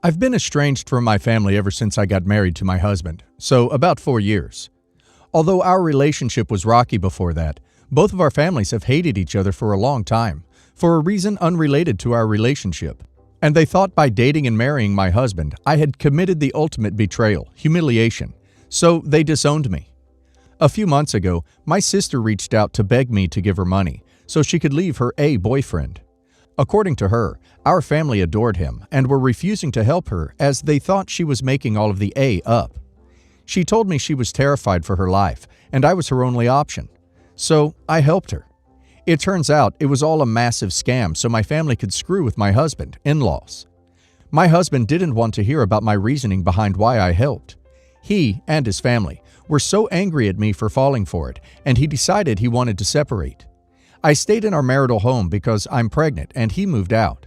I've been estranged from my family ever since I got married to my husband, so about 4 years. Although our relationship was rocky before that, both of our families have hated each other for a long time, for a reason unrelated to our relationship. And they thought by dating and marrying my husband, I had committed the ultimate betrayal, humiliation, so they disowned me. A few months ago, my sister reached out to beg me to give her money, so she could leave her boyfriend. According to her, our family adored him and were refusing to help her as they thought she was making all of the up. She told me she was terrified for her life and I was her only option. So I helped her. It turns out it was all a massive scam so my family could screw with my husband, in-laws. My husband didn't want to hear about my reasoning behind why I helped. He and his family were so angry at me for falling for it, and he decided he wanted to separate. I stayed in our marital home because I'm pregnant and he moved out.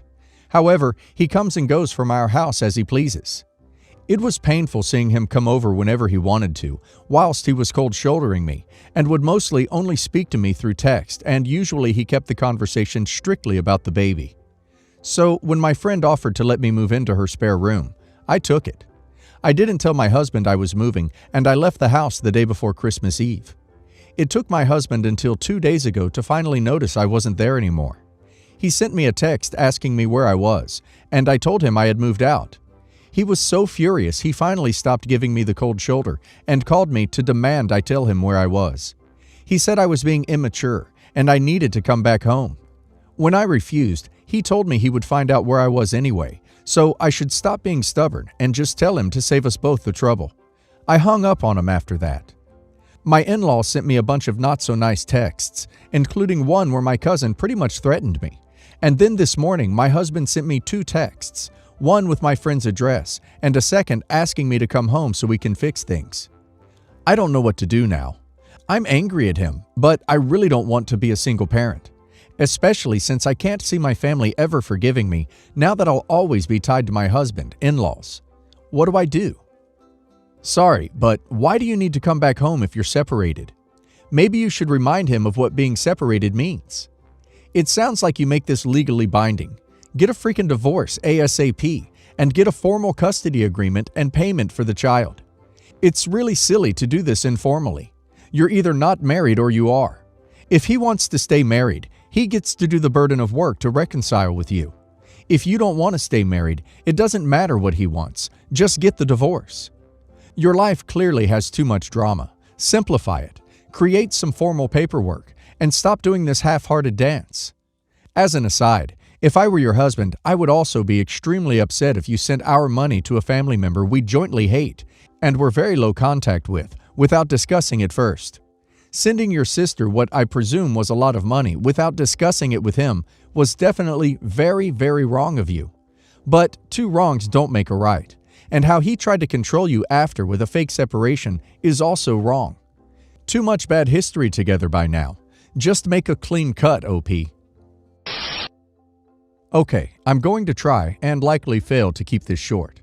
However, he comes and goes from our house as he pleases. It was painful seeing him come over whenever he wanted to, whilst he was cold-shouldering me, and would mostly only speak to me through text, and usually he kept the conversation strictly about the baby. So when my friend offered to let me move into her spare room, I took it. I didn't tell my husband I was moving, and I left the house the day before Christmas Eve. It took my husband until 2 days ago to finally notice I wasn't there anymore. He sent me a text asking me where I was, and I told him I had moved out. He was so furious he finally stopped giving me the cold shoulder and called me to demand I tell him where I was. He said I was being immature and I needed to come back home. When I refused, he told me he would find out where I was anyway, so I should stop being stubborn and just tell him to save us both the trouble. I hung up on him after that. My in-laws sent me a bunch of not-so-nice texts, including one where my cousin pretty much threatened me. And then this morning, my husband sent me 2 texts, one with my friend's address, and a second asking me to come home so we can fix things. I don't know what to do now. I'm angry at him, but I really don't want to be a single parent, especially since I can't see my family ever forgiving me now that I'll always be tied to my husband, in-laws. What do I do? Sorry, but why do you need to come back home if you're separated? Maybe you should remind him of what being separated means. It sounds like you make this legally binding. Get a freaking divorce ASAP and get a formal custody agreement and payment for the child. It's really silly to do this informally. You're either not married or you are. If he wants to stay married, he gets to do the burden of work to reconcile with you. If you don't want to stay married, it doesn't matter what he wants. Just get the divorce. Your life clearly has too much drama. Simplify it. Create some formal paperwork and stop doing this half-hearted dance. As an aside, if I were your husband, I would also be extremely upset if you sent our money to a family member we jointly hate and were very low contact with, without discussing it first. Sending your sister what I presume was a lot of money without discussing it with him was definitely very, very wrong of you. But 2 wrongs don't make a right, and how he tried to control you after with a fake separation is also wrong. Too much bad history together by now. Just make a clean cut, OP. Okay, I'm going to try, and likely fail, to keep this short.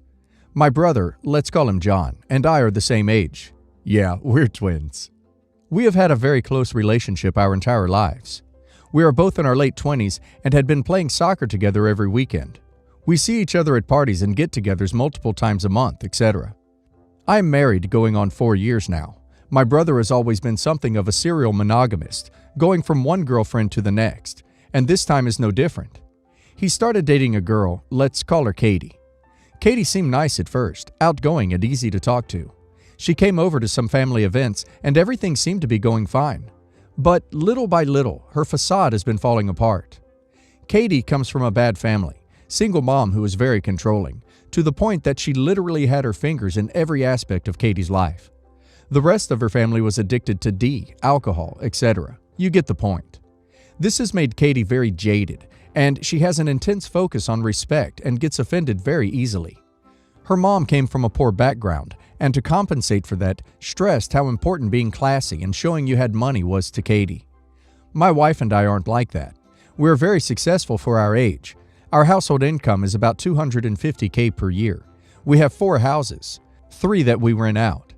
My brother, let's call him John, and I are the same age. Yeah, we're twins. We have had a very close relationship our entire lives. We are both in our late 20s and had been playing soccer together every weekend. We see each other at parties and get-togethers multiple times a month, etc. I'm married going on 4 years now. My brother has always been something of a serial monogamist, going from one girlfriend to the next, and this time is no different. He started dating a girl, let's call her Katie. Katie seemed nice at first, outgoing and easy to talk to. She came over to some family events and everything seemed to be going fine. But little by little, her facade has been falling apart. Katie comes from a bad family. Single mom who was very controlling, to the point that she literally had her fingers in every aspect of Katie's life. The rest of her family was addicted to alcohol, etc. You get the point. This has made Katie very jaded, and she has an intense focus on respect and gets offended very easily. Her mom came from a poor background, and to compensate for that, stressed how important being classy and showing you had money was to Katie. My wife and I aren't like that. We're very successful for our age. Our household income is about $250K per year. We have 4 houses, 3 that we rent out.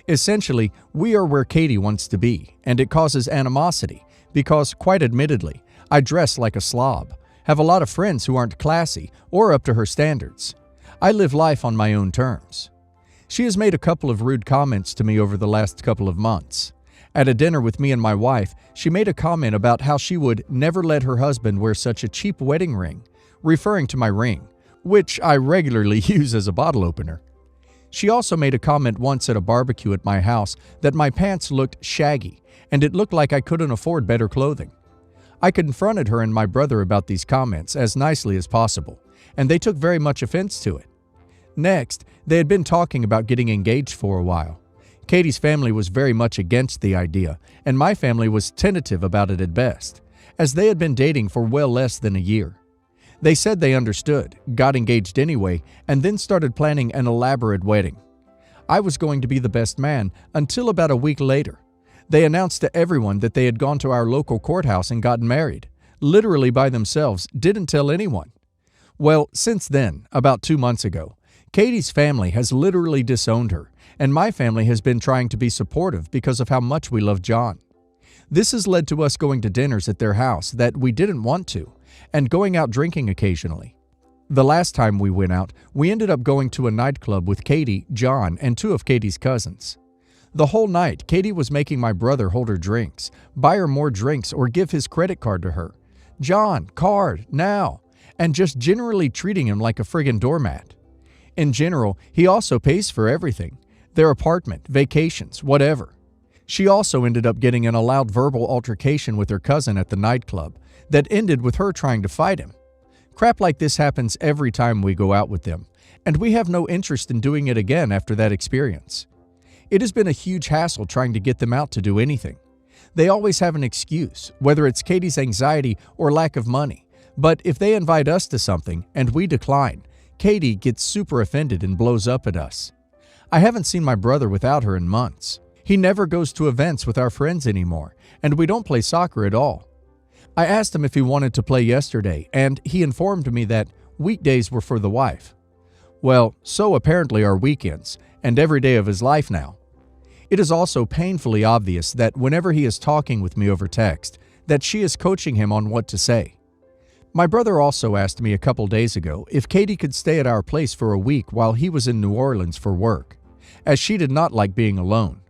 Essentially, we are where Katie wants to be, and it causes animosity because, quite admittedly, I dress like a slob, have a lot of friends who aren't classy or up to her standards. I live life on my own terms. She has made a couple of rude comments to me over the last couple of months. At a dinner with me and my wife, she made a comment about how she would never let her husband wear such a cheap wedding ring, referring to my ring, which I regularly use as a bottle opener. She also made a comment once at a barbecue at my house that my pants looked shaggy and it looked like I couldn't afford better clothing. I confronted her and my brother about these comments as nicely as possible, and they took very much offense to it. Next, they had been talking about getting engaged for a while. Katie's family was very much against the idea, and my family was tentative about it at best, as they had been dating for well less than a year. They said they understood, got engaged anyway, and then started planning an elaborate wedding. I was going to be the best man until about a week later. They announced to everyone that they had gone to our local courthouse and gotten married, literally by themselves, didn't tell anyone. Well, since then, about 2 months ago, Katie's family has literally disowned her, and my family has been trying to be supportive because of how much we love John. This has led to us going to dinners at their house that we didn't want to, and going out drinking occasionally. The last time we went out, we ended up going to a nightclub with Katie, John, and 2 of Katie's cousins. The whole night, Katie was making my brother hold her drinks, buy her more drinks, or give his credit card to her. John, card, now, and just generally treating him like a friggin' doormat. In general, he also pays for everything. Their apartment, vacations, whatever. She also ended up getting in a loud verbal altercation with her cousin at the nightclub that ended with her trying to fight him. Crap like this happens every time we go out with them, and we have no interest in doing it again after that experience. It has been a huge hassle trying to get them out to do anything. They always have an excuse, whether it's Katie's anxiety or lack of money. But if they invite us to something and we decline, Katie gets super offended and blows up at us. I haven't seen my brother without her in months. He never goes to events with our friends anymore, and we don't play soccer at all. I asked him if he wanted to play yesterday, and he informed me that weekdays were for the wife. Well, so apparently are weekends, and every day of his life now. It is also painfully obvious that whenever he is talking with me over text, that she is coaching him on what to say. My brother also asked me a couple days ago if Katie could stay at our place for a week while he was in New Orleans for work, as she did not like being alone.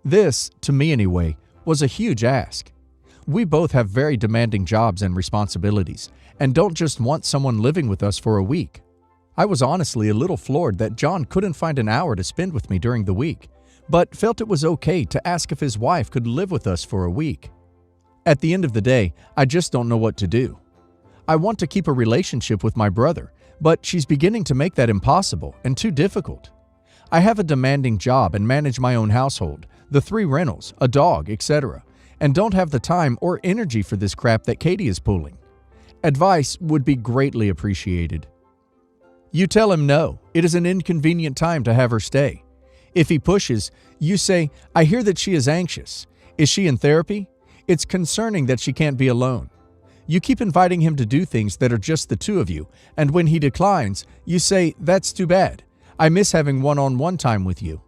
This, to me anyway, was a huge ask. We both have very demanding jobs and responsibilities, and don't just want someone living with us for a week. I was honestly a little floored that John couldn't find an hour to spend with me during the week, but felt it was okay to ask if his wife could live with us for a week. At the end of the day, I just don't know what to do. I want to keep a relationship with my brother, but she's beginning to make that impossible and too difficult. I have a demanding job and manage my own household, the 3 rentals, a dog, etc., and don't have the time or energy for this crap that Katie is pulling. Advice would be greatly appreciated. You tell him no, it is an inconvenient time to have her stay. If he pushes, you say, I hear that she is anxious. Is she in therapy? It's concerning that she can't be alone. You keep inviting him to do things that are just the 2 of you, and when he declines, you say, that's too bad. I miss having one-on-one time with you.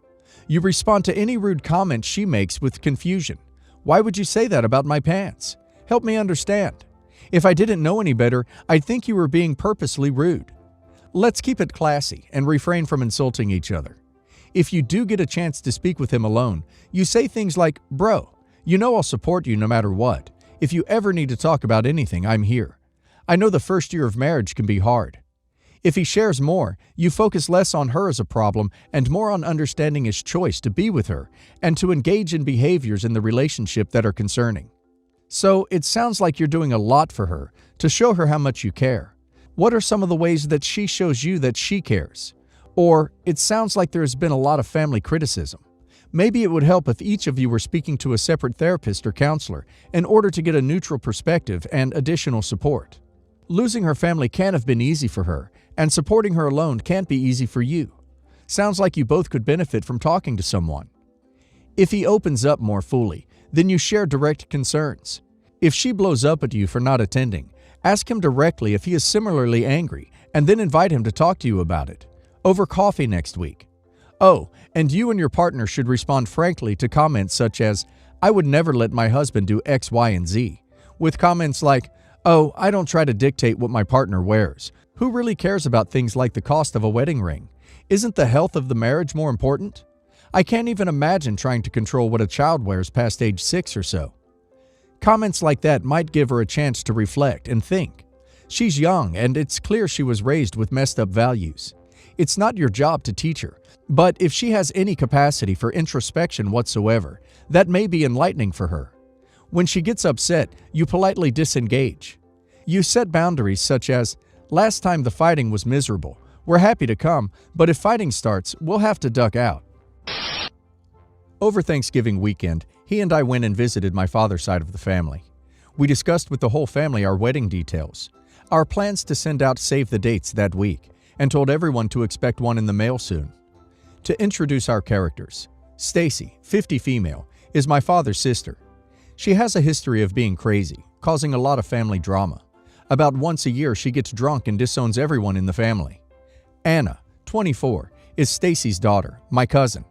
You respond to any rude comment she makes with confusion. Why would you say that about my pants? Help me understand. If I didn't know any better, I'd think you were being purposely rude. Let's keep it classy and refrain from insulting each other. If you do get a chance to speak with him alone, you say things like, bro, you know I'll support you no matter what. If you ever need to talk about anything, I'm here. I know the first year of marriage can be hard. If he shares more, you focus less on her as a problem and more on understanding his choice to be with her and to engage in behaviors in the relationship that are concerning. So it sounds like you're doing a lot for her to show her how much you care. What are some of the ways that she shows you that she cares? Or it sounds like there has been a lot of family criticism. Maybe it would help if each of you were speaking to a separate therapist or counselor in order to get a neutral perspective and additional support. Losing her family can't have been easy for her, and supporting her alone can't be easy for you. Sounds like you both could benefit from talking to someone. If he opens up more fully, then you share direct concerns. If she blows up at you for not attending, ask him directly if he is similarly angry, and then invite him to talk to you about it. Over coffee next week. Oh, and you and your partner should respond frankly to comments such as, I would never let my husband do X, Y, and Z, with comments like, oh, I don't try to dictate what my partner wears. Who really cares about things like the cost of a wedding ring? Isn't the health of the marriage more important? I can't even imagine trying to control what a child wears past age 6 or so. Comments like that might give her a chance to reflect and think. She's young, and it's clear she was raised with messed up values. It's not your job to teach her, but if she has any capacity for introspection whatsoever, that may be enlightening for her. When she gets upset, you politely disengage. You set boundaries such as, "Last time the fighting was miserable. We're happy to come, but if fighting starts, we'll have to duck out." Over Thanksgiving weekend, he and I went and visited my father's side of the family. We discussed with the whole family our wedding details, our plans to send out save the dates that week, and told everyone to expect one in the mail soon. To introduce our characters, Stacy, 50 female, is my father's sister. She has a history of being crazy, causing a lot of family drama. About once a year, she gets drunk and disowns everyone in the family. Anna, 24, is Stacy's daughter, my cousin.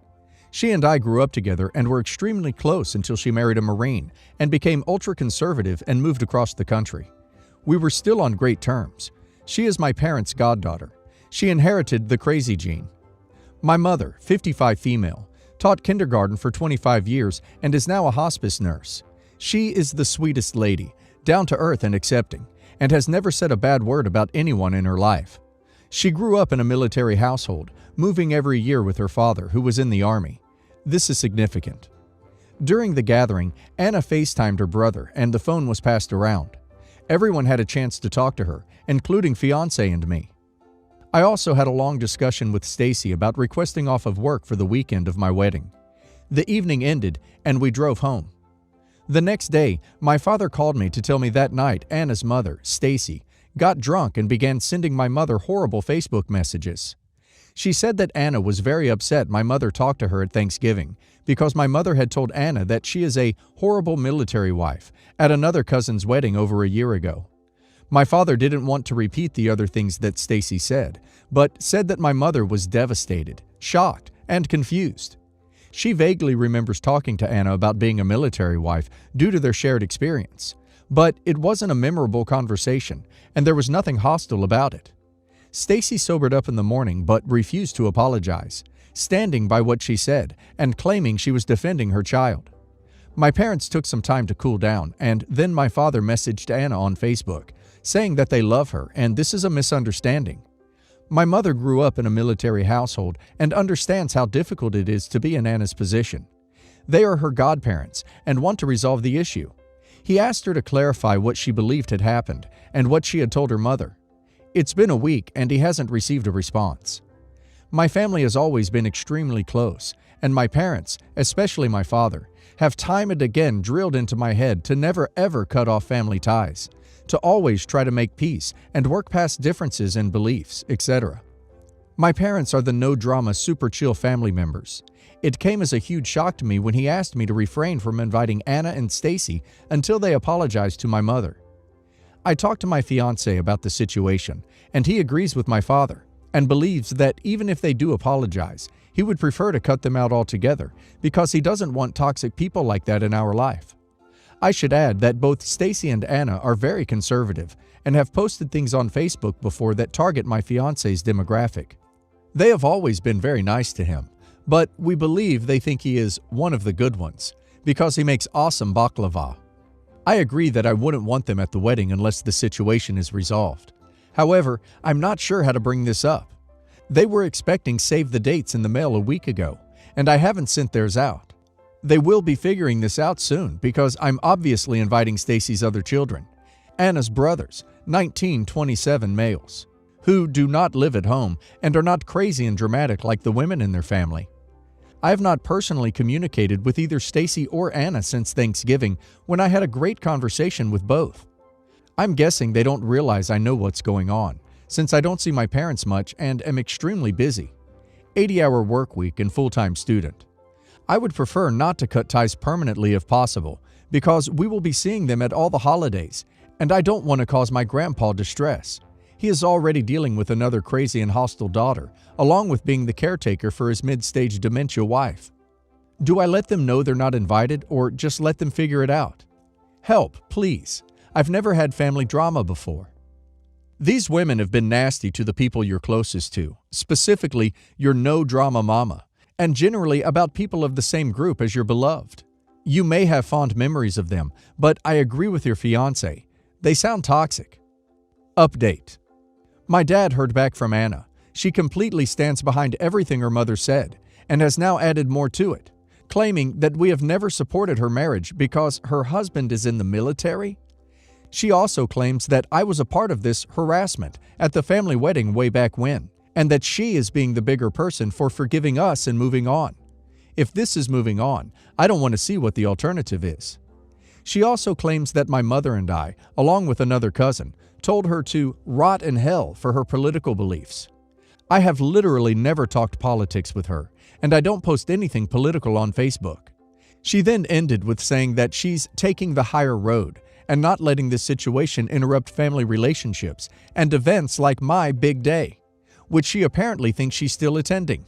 She and I grew up together and were extremely close until she married a Marine and became ultra-conservative and moved across the country. We were still on great terms. She is my parents' goddaughter. She inherited the crazy gene. My mother, 55 female, taught kindergarten for 25 years and is now a hospice nurse. She is the sweetest lady, down to earth and accepting, and has never said a bad word about anyone in her life. She grew up in a military household, moving every year with her father, who was in the Army. This is significant. During the gathering, Anna FaceTimed her brother and the phone was passed around. Everyone had a chance to talk to her, including fiancé and me. I also had a long discussion with Stacy about requesting off of work for the weekend of my wedding. The evening ended and we drove home. The next day, my father called me to tell me that night Anna's mother, Stacy, got drunk and began sending my mother horrible Facebook messages. She said that Anna was very upset my mother talked to her at Thanksgiving because my mother had told Anna that she is a horrible military wife at another cousin's wedding over a year ago. My father didn't want to repeat the other things that Stacy said, but said that my mother was devastated, shocked, and confused. She vaguely remembers talking to Anna about being a military wife due to their shared experience, but it wasn't a memorable conversation, and there was nothing hostile about it. Stacy sobered up in the morning but refused to apologize, standing by what she said and claiming she was defending her child. My parents took some time to cool down, and then my father messaged Anna on Facebook, saying that they love her and this is a misunderstanding. My mother grew up in a military household and understands how difficult it is to be in Anna's position. They are her godparents and want to resolve the issue. He asked her to clarify what she believed had happened and what she had told her mother. It's been a week and he hasn't received a response. My family has always been extremely close, and my parents, especially my father, have time and again drilled into my head to never ever cut off family ties, to always try to make peace and work past differences in beliefs, etc. My parents are the no-drama, super chill family members. It came as a huge shock to me when he asked me to refrain from inviting Anna and Stacy until they apologized to my mother. I talked to my fiancé about the situation, and he agrees with my father and believes that even if they do apologize, he would prefer to cut them out altogether because he doesn't want toxic people like that in our life. I should add that both Stacy and Anna are very conservative and have posted things on Facebook before that target my fiancé's demographic. They have always been very nice to him, but we believe they think he is one of the good ones because he makes awesome baklava. I agree that I wouldn't want them at the wedding unless the situation is resolved. However, I'm not sure how to bring this up. They were expecting save the dates in the mail a week ago, and I haven't sent theirs out. They will be figuring this out soon because I'm obviously inviting Stacy's other children, Anna's brothers, 19-27 males, who do not live at home and are not crazy and dramatic like the women in their family. I have not personally communicated with either Stacy or Anna since Thanksgiving when I had a great conversation with both. I'm guessing they don't realize I know what's going on, since I don't see my parents much and am extremely busy. 80-hour work week and full-time student. I would prefer not to cut ties permanently if possible, because we will be seeing them at all the holidays, and I don't want to cause my grandpa distress. He is already dealing with another crazy and hostile daughter, along with being the caretaker for his mid-stage dementia wife. Do I let them know they're not invited, or just let them figure it out? Help, please. I've never had family drama before. These women have been nasty to the people you're closest to, specifically your no-drama mama, and generally about people of the same group as your beloved. You may have fond memories of them, but I agree with your fiancé. They sound toxic. Update. My dad heard back from Anna. She completely stands behind everything her mother said, and has now added more to it, claiming that we have never supported her marriage because her husband is in the military. She also claims that I was a part of this harassment at the family wedding way back when, and that she is being the bigger person for forgiving us and moving on. If this is moving on, I don't want to see what the alternative is. She also claims that my mother and I, along with another cousin, told her to rot in hell for her political beliefs. I have literally never talked politics with her, and I don't post anything political on Facebook. She then ended with saying that she's taking the higher road and not letting this situation interrupt family relationships and events like my big day, which she apparently thinks she's still attending.